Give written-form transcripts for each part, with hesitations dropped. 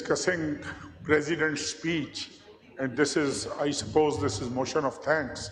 discussing President's speech, and this is, I suppose, this is motion of thanks.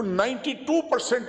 92%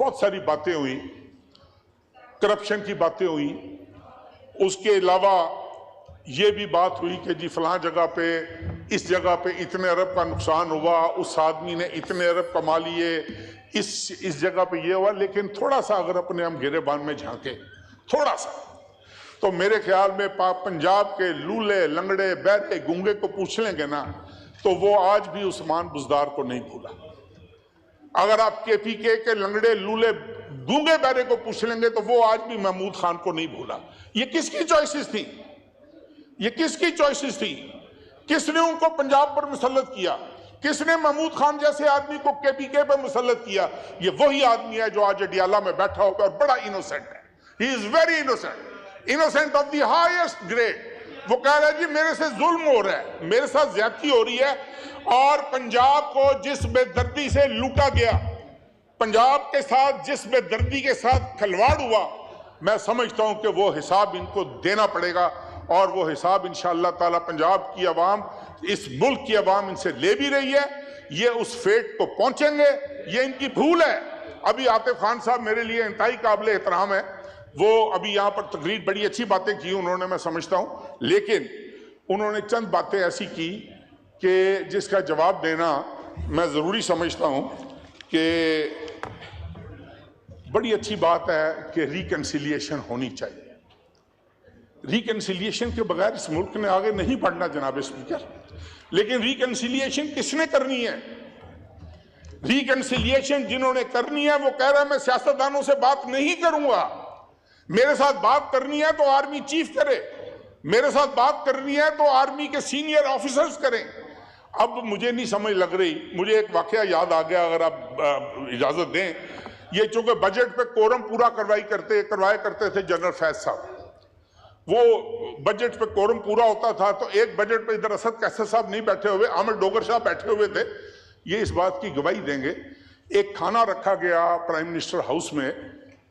بہت ساری باتیں ہوئی, corruption کی باتیں ہوئی, اس کے علاوہ یہ بھی بات ہوئی کہ جی فلاں جگہ پہ اس جگہ پہ اتنے ارب کا نقصان ہوا, اس آدمی نے اتنے ارب کما لیے, اس جگہ پہ یہ ہوا. لیکن تھوڑا سا اگر اپنے ہم گریبان میں جھانکیں تھوڑا سا, تو میرے خیال میں پنجاب کے لولے لنگڑے بہرے گونگے کو پوچھ لیں گے نا تو وہ آج بھی عثمان بزدار کو نہیں بھولا. اگر آپ کے پی کے لنگڑے لولے گونگے بہرے کو پوچھ لیں گے تو وہ آج بھی محمود خان کو نہیں بھولا. یہ کس کی چوائسز تھی؟ یہ کس کی چوائسز تھی؟ کس نے ان کو پنجاب پر مسلط کیا؟ کس نے محمود خان جیسے آدمی کو کے پی کے پر مسلط کیا؟ یہ وہی آدمی ہے جو آج اڈیالہ میں بیٹھا ہوگا اور بڑا انوسنٹ ہے. He is very innocent of the highest grade. وہ کہہ رہا ہے جی میرے سے ظلم ہو رہا ہے, میرے ساتھ زیادتی ہو رہی ہے, اور پنجاب کو جس بے دردی سے لوٹا گیا, پنجاب کے ساتھ جس بے دردی کے ساتھ کھلواڑ ہوا, میں سمجھتا ہوں کہ وہ حساب ان کو دینا پڑے گا, اور وہ حساب انشاءاللہ تعالی پنجاب کی عوام, اس ملک کی عوام ان سے لے بھی رہی ہے. یہ اس فیٹ کو پہنچیں گے, یہ ان کی بھول ہے. ابھی عاطف خان صاحب میرے لیے انتہائی قابل احترام ہے, وہ ابھی یہاں پر تقریر بڑی اچھی باتیں کی انہوں نے, میں سمجھتا ہوں, لیکن انہوں نے چند باتیں ایسی کی کہ جس کا جواب دینا میں ضروری سمجھتا ہوں کہ بڑی اچھی بات ہے کہ ریکنسیلیشن ہونی چاہیے. ریکنسیلیشن کے بغیر اس ملک نے آگے نہیں بڑھنا جناب اسپیکر. لیکن ریکنسیلیشن کس نے کرنی ہے؟ ریکنسیلیشن جنہوں نے کرنی ہے وہ کہہ رہا ہے میں سیاستدانوں سے بات نہیں کروں گا, میرے ساتھ بات کرنی ہے تو آرمی چیف کرے, میرے ساتھ بات کرنی ہے تو آرمی کے سینئر آفیسرز کریں. اب مجھے نہیں سمجھ لگ رہی, مجھے ایک واقعہ یاد آ گیا اگر آپ اجازت دیں. یہ چونکہ بجٹ پہ کورم پورا کروایا کرتے تھے جنرل فیض صاحب, وہ بجٹ پہ کورم پورا ہوتا تھا تو ایک بجٹ پہ ادھر اسد قیصر صاحب نہیں بیٹھے ہوئے, عامر ڈوگر صاحب بیٹھے ہوئے تھے. یہ اس بات کی گواہی دیں گے, ایک کھانا رکھا گیا پرائم منسٹر ہاؤس میں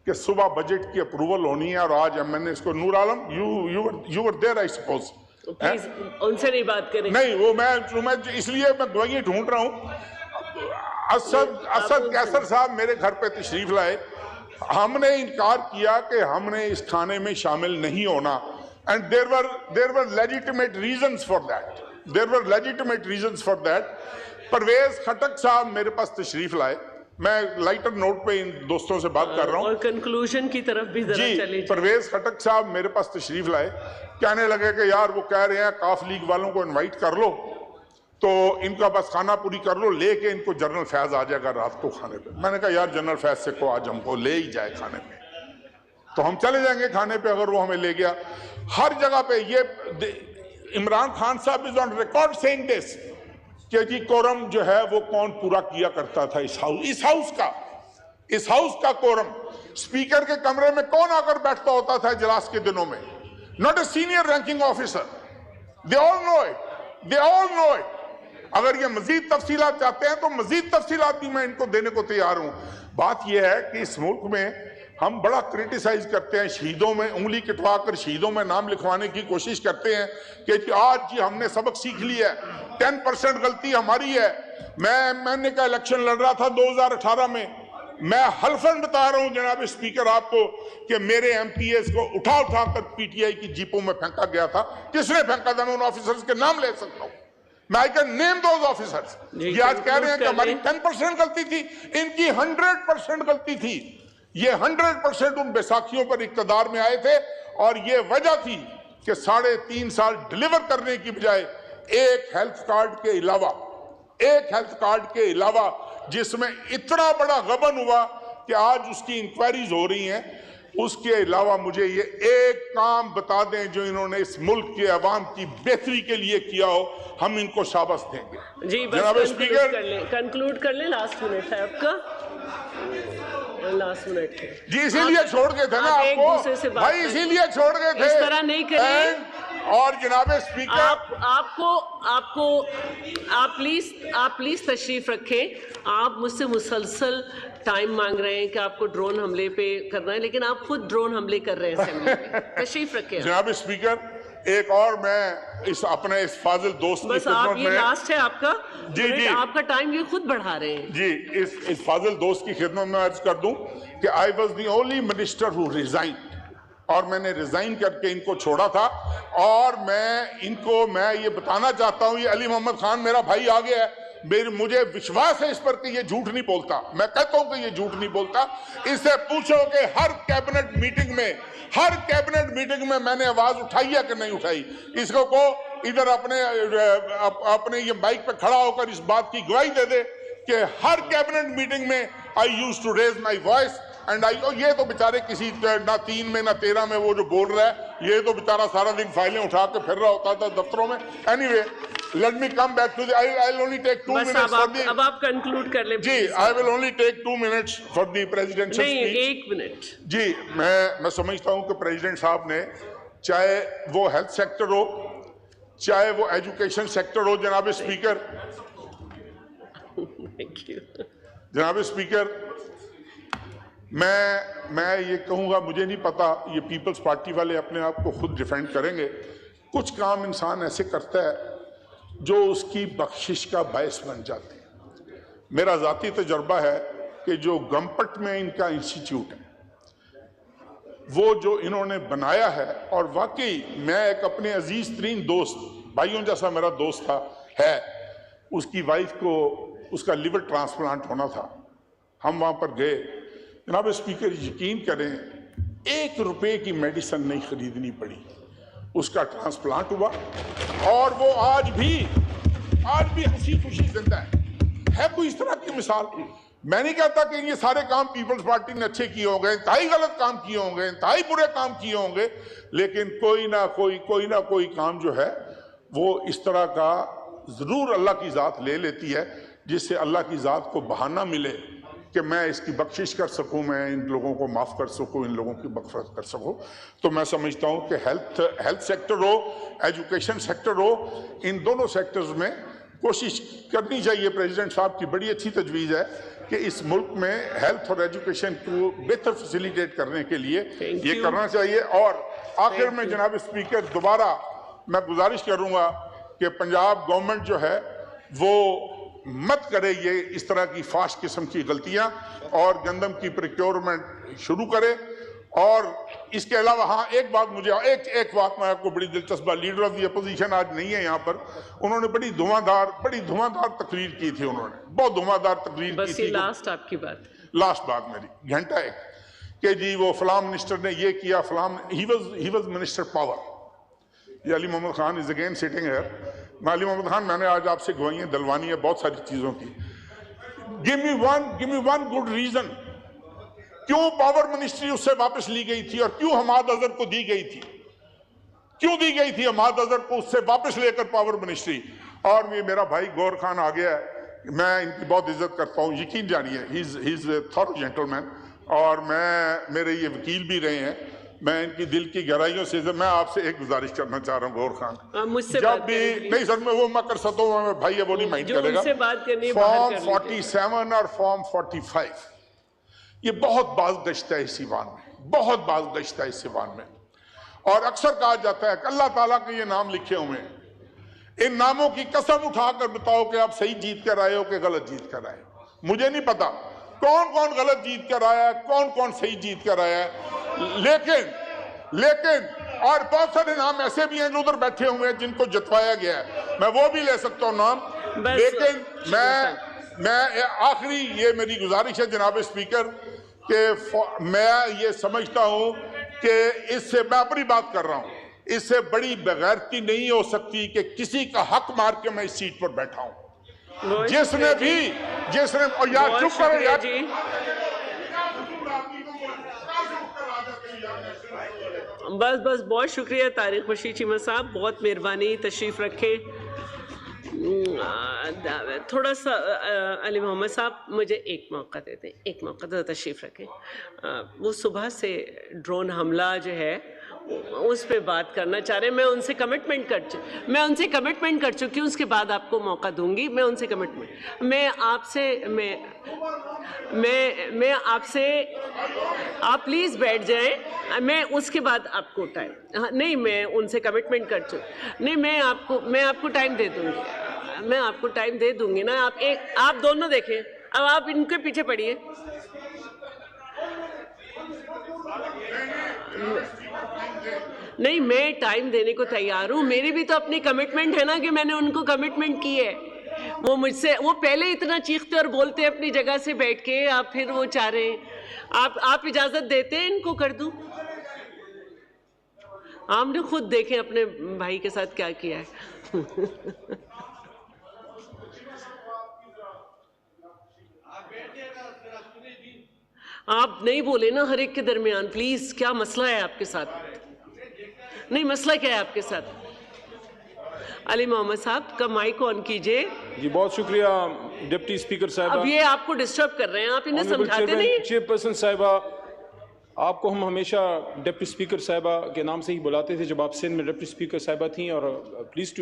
کہ صبح بجٹ کی اپروول ہونی ہے, اور آج میں نے اس کو Noor Alam you were there I suppose, please ان سے نہیں بات کریں. نہیں وہ میں اس لیے میں گواہی ڈھونڈ رہا ہوں. اسد قیصر صاحب میرے گھر پہ تشریف لائے, ہم نے انکار کیا کہ ہم نے اس کھانے میں شامل نہیں ہونا, and there were legitimate reasons for that. Pervez Khattak صاحب میرے پاس تشریف لائے, میں لائٹر نوٹ پہ ان دوستوں سے بات کر رہا ہوں, اور کنکلوژن کی طرف بھی ذرا چلے. جی پرویز خٹک صاحب میرے پاس تشریف لائے, کہنے لگے کہ یار وہ کہہ رہے ہیں کاف لیگ والوں کو انوائٹ کر لو تو ان کا بس کھانا پوری کر لو, لے کے ان کو جنرل فیض آ جائے گا رات کو کھانے پہ. میں نے کہا یار جنرل فیض سے کو آج ہم کو لے ہی جائے کھانے پہ تو ہم چلے جائیں گے کھانے پہ اگر وہ ہمیں لے گیا. ہر جگہ پہ یہ عمران خان صاحب از آن ریکارڈ سیئنگ دس کہ جی کورم جو ہے وہ کون پورا کیا کرتا تھا اس ہاؤس کا کورم. اسپیکر کے کمرے میں کون آ کر بیٹھتا ہوتا تھا اجلاس کے دنوں میں؟ not a senior ranking officer. They all know it. اگر یہ مزید تفصیلات چاہتے ہیں تو مزید تفصیلات بھی میں ان کو دینے کو تیار ہوں. بات یہ ہے کہ اس ملک میں ہم بڑا کرٹیسائز کرتے ہیں, شہیدوں میں انگلی کٹوا کر شہیدوں میں نام لکھوانے کی کوشش کرتے ہیں کہ آج جی ہم نے سبق سیکھ لیا ہے, 10% غلطی ہماری ہے. میں نے کا الیکشن لڑ رہا تھا 2018 میں, میں حلفاً بتا رہا ہوں جناب اسپیکر آپ کو کہ میرے ایم پی ایس کو اٹھا کر پی ٹی آئی کی جیپوں میں پھینکا گیا تھا. کس نے پھینکا تھا؟ میں ان آفیسرز کے نام لے سکتا ہوں, میں I can name those officers. یہ آج کہہ رہے ہیں کہ ہماری 10% غلطی تھی, ان کی 100% غلطی تھی. یہ 100% ان بیساکھیوں پر اقتدار میں آئے تھے, اور یہ وجہ تھی کہ 3.5 سال ڈیلیور کرنے کی بجائے ایک ہیلتھ کارڈ کے علاوہ جس میں اتنا بڑا غبن ہوا کہ آج اس کی انکوائریز ہو رہی ہیں, اس کے علاوہ مجھے یہ ایک کام بتا دیں جو انہوں نے اس ملک کے عوام کی بہتری کے لیے کیا ہو, ہم ان کو شاباش دیں گے. جی جناب اسپیکر کنکلوڈ کر لیں, لاسٹ منٹ ہے آپ کا, لاسٹ منٹ ہے جی, اسی لیے چھوڑ گئے تھے نا آپ کو بھائی, اسی لیے چھوڑ گئے تھے, اس طرح نہیں کریں. اور جناب اسپیکر آپ پلیز تشریف رکھیں. آپ مجھ سے مسلسل ٹائم مانگ رہے ہیں کہ آپ کو ڈرون حملے پہ کرنا ہے, لیکن آپ خود ڈرون حملے کر رہے ہیں اسمبلی میں. تشریف رکھیں. جناب اسپیکر ایک اور میں اس اپنے اس فاضل دوست کی بس آپ خدمت یہ میں لاسٹ ہے آپ کا جی آپ کا ٹائم یہ خود بڑھا رہے ہیں. جی اس فاضل دوست کی خدمت میں عرض کر دوں کہ I was the only minister who resigned, اور میں نے ریزائن کر کے ان کو چھوڑا تھا. اور میں یہ بتانا چاہتا ہوں، یہ علی محمد خان میرا بھائی آ گیا ہے، مجھے وشواس ہے اس پر کہ یہ جھوٹ نہیں بولتا. میں کہتا ہوں کہ یہ جھوٹ نہیں بولتا. اس سے پوچھو کہ ہر کیبنٹ میٹنگ میں نے آواز اٹھائی ہے کہ نہیں اٹھائی. اس کو ادھر اپنے یہ مائک پہ کھڑا ہو کر اس بات کی گواہی دے دے کہ ہر کیبنٹ میٹنگ میں I used to raise my voice and یہ تو بیچارے کسی نہ 3 میں نہ 13 میں وہ جو بول رہا ہے، یہ تو بیچارہ سارا دن فائلیں اٹھا کے پھر رہا ہوتا تھا دفتروں میں. Anyway, let me come back to I'll only take 2 minutes for the... اب آپ کنکلوڈ کر لیں. جی I will only take 2 minutes for the presidential speech. نہیں، 1 منٹ. جی میں سمجھتا ہوں کہ پریزیڈنٹ صاحب نے، چاہے وہ ہیلتھ سیکٹر ہو، چاہے وہ ایجوکیشن سیکٹر ہو، جناب اسپیکر میں یہ کہوں گا، مجھے نہیں پتا، یہ پیپلز پارٹی والے اپنے آپ کو خود ڈیفینڈ کریں گے. کچھ کام انسان ایسے کرتا ہے جو اس کی بخشش کا باعث بن جاتے ہیں. میرا ذاتی تجربہ ہے کہ جو گمپٹ میں ان کا انسٹیٹیوٹ ہے، وہ جو انہوں نے بنایا ہے، اور واقعی میں ایک اپنے عزیز ترین دوست، بھائیوں جیسا میرا دوست تھا، اس کی وائف کو اس کا لیور ٹرانسپلانٹ ہونا تھا. ہم وہاں پر گئے. جناب اسپیکر یقین کریں 1 روپے کی میڈیسن نہیں خریدنی پڑی، اس کا ٹرانسپلانٹ ہوا، اور وہ آج بھی ہنسی خوشی زندہ ہے. کوئی اس طرح کی مثال؟ میں نہیں کہتا کہ یہ سارے کام پیپلز پارٹی نے اچھے کیے ہوں گے، انتہائی غلط کام کیے ہوں گے، انتہائی برے کام کیے ہوں گے، لیکن کوئی نہ کوئی کام جو ہے وہ اس طرح کا ضرور اللہ کی ذات لے لیتی ہے، جس سے اللہ کی ذات کو بہانہ ملے کہ میں اس کی بخشش کر سکوں، میں ان لوگوں کو معاف کر سکوں، ان لوگوں کی مغفرت کر سکوں. تو میں سمجھتا ہوں کہ ہیلتھ سیکٹر ہو، ایجوکیشن سیکٹر ہو، ان دونوں سیکٹرز میں کوشش کرنی چاہیے. پریزیڈنٹ صاحب کی بڑی اچھی تجویز ہے کہ اس ملک میں ہیلتھ اور ایجوکیشن کو بہتر فیسیلیٹیٹ کرنے کے لیے یہ کرنا چاہیے. اور آخر میں جناب اسپیکر دوبارہ میں گزارش کروں گا کہ پنجاب گورنمنٹ جو ہے وہ مت کرے یہ اس طرح کی فاش قسم کی غلطیاں، اور گندم کی پریکیورمنٹ شروع کرے. اور اس کے علاوہ ایک بات میں آپ کو بڑی دلچسپ، لیڈر آف دی اپوزیشن آج نہیں ہے یہاں پر، انہوں نے بڑی دھواں دار تقریر کی تھی. انہوں نے بہت دھواں دار تقریر کی تھی. لاسٹ بات میری گھنٹہ ایک کہ جی وہ فلاں منسٹر نے یہ کیا، فلاں ہی واز منسٹر پاور. یہ Ali Muhammad Khan is again sitting here. Ali Muhammad Khan, میں نے آج آپ سے گواہیاں دلوانی ہے بہت ساری چیزوں کی. give me one good reason کیوں پاور منسٹری اس سے واپس لی گئی تھی، اور کیوں حماد اظہر کو دی گئی تھی حماد اظہر کو اس سے واپس لے کر پاور منسٹری. اور یہ میرا بھائی گور خان آ گیا ہے، میں ان کی بہت عزت کرتا ہوں، یقین جانیے ہی از اے تھورو جینٹلمین، اور میرے یہ وکیل بھی رہے ہیں. میں ان کی دل کی گہرائیوں سے میں آپ سے ایک گزارش کرنا چاہ رہا ہوں گور خان، جب بھی نہیں سر میں وہ میں کر سکتا ہوں، بھائی وہ نہیں مائنڈ کرے گا. فارم 47 اور فارم 45 یہ بہت باز گشتہ ہے اس ایوان میں، اور اکثر کہا جاتا ہے کہ اللہ تعالیٰ کے یہ نام لکھے ہوئے ہیں، ان ناموں کی قسم اٹھا کر بتاؤ کہ آپ صحیح جیت کر آئے ہو کہ غلط جیت کر آئے ہو. مجھے نہیں پتا کون غلط جیت کر آیا ہے، کون صحیح جیت کر آیا ہے، لیکن اور بہت سارے نام ایسے بھی ہیں جو ادھر بیٹھے ہوئے ہیں جن کو جتوایا گیا ہے، میں وہ بھی لے سکتا ہوں نام. لیکن میں آخری یہ میری گزارش ہے جناب اسپیکر کہ میں یہ سمجھتا ہوں کہ اس سے میں اپنی بات کر رہا ہوں، اس سے بڑی بغیرتی نہیں ہو سکتی کہ کسی کا حق مار کے میں اس سیٹ پر بیٹھا ہوں. جس نے اور یار چپ کرو یار، بس بہت شکریہ طارق بشیر چیمہ صاحب، بہت مہربانی، تشریف رکھیں. تھوڑا سا علی محمد صاحب مجھے ایک موقع دے دیں، ایک موقع دے، تشریف رکھیں. وہ صبح سے ڈرون حملہ جو ہے اس پہ بات کرنا چاہ رہے ہیں. میں ان سے کمٹمنٹ کر چکی ہوں، اس کے بعد آپ کو موقع دوں گی. میں ان سے کمٹمنٹ میں آپ سے آپ پلیز بیٹھ جائیں. میں اس کے بعد آپ کو ٹائم نہیں، میں ان سے کمٹمنٹ کر چکی نہیں، میں آپ کو ٹائم دے دوں گی، میں آپ کو ٹائم دے دوں گی نا. آپ دونوں دیکھیں، اب آپ ان کے پیچھے پڑیے. نہیں، میں ٹائم دینے کو تیار ہوں، میری بھی تو اپنی کمٹمنٹ ہے نا کہ میں نے ان کو کمٹمنٹ کی ہے. وہ مجھ سے وہ پہلے اتنا چیختے اور بولتے اپنی جگہ سے بیٹھ کے، آپ پھر وہ چاہ رہے ہیں. آپ اجازت دیتے ہیں ان کو کر دوں؟ آپ نے خود دیکھیں اپنے بھائی کے ساتھ کیا کیا ہے. آپ نہیں بولے نا ہر ایک کے درمیان، پلیز. کیا مسئلہ ہے آپ کے ساتھ؟ نہیں، مسئلہ کیا ہے آپ کے ساتھ؟ علی محمد صاحب کا مائک آن کیجئے. جی بہت شکریہ ڈپٹی اسپیکر صاحبہ. اب یہ آپ کو ڈسٹرب کر رہے ہیں، آپ انہیں سمجھاتے نہیں. چیئر پرسن صاحبہ، آپ کو ہم ہمیشہ ڈپٹی اسپیکر صاحبہ کے نام سے ہی بلاتے تھے جب آپ سندھ میں ڈپٹی اسپیکر صاحبہ تھیں، اور پلیز ٹو